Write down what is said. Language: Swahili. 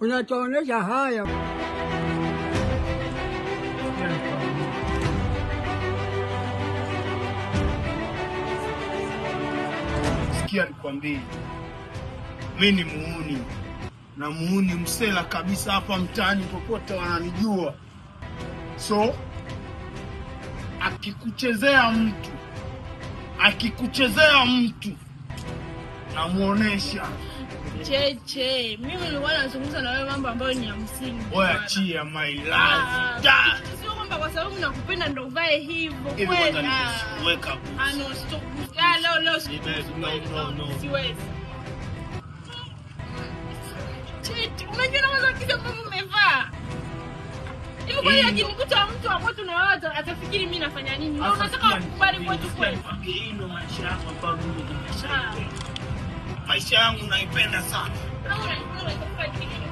unatuonesha haya. Sikia nikwambie, mimi ni muuni na muuni msela kabisa hapa mtaani, popote wananijua. So akikuchezea mtu namuonesha. Cheche, mimi nilikuwa nazungumza na wewe mambo ambayo ni ya msingi. Wewe achia my life. Sio kwamba kwa sababu nakupenda ndo uvae hivyo Hivi kweli. weka. No, stop. Leo siwezi. Cheche, unajua kama kitu ambavyo umevaa. Hivi kwa hiyo akinikuta mtu ambaye tunaoa atafikiri mimi nafanya nini? Na unataka kukubali kwetu kweli? Hilo maisha yako ambayo mimi nimeshaipenda. Maisha yangu naipenda sana. Au unaipenda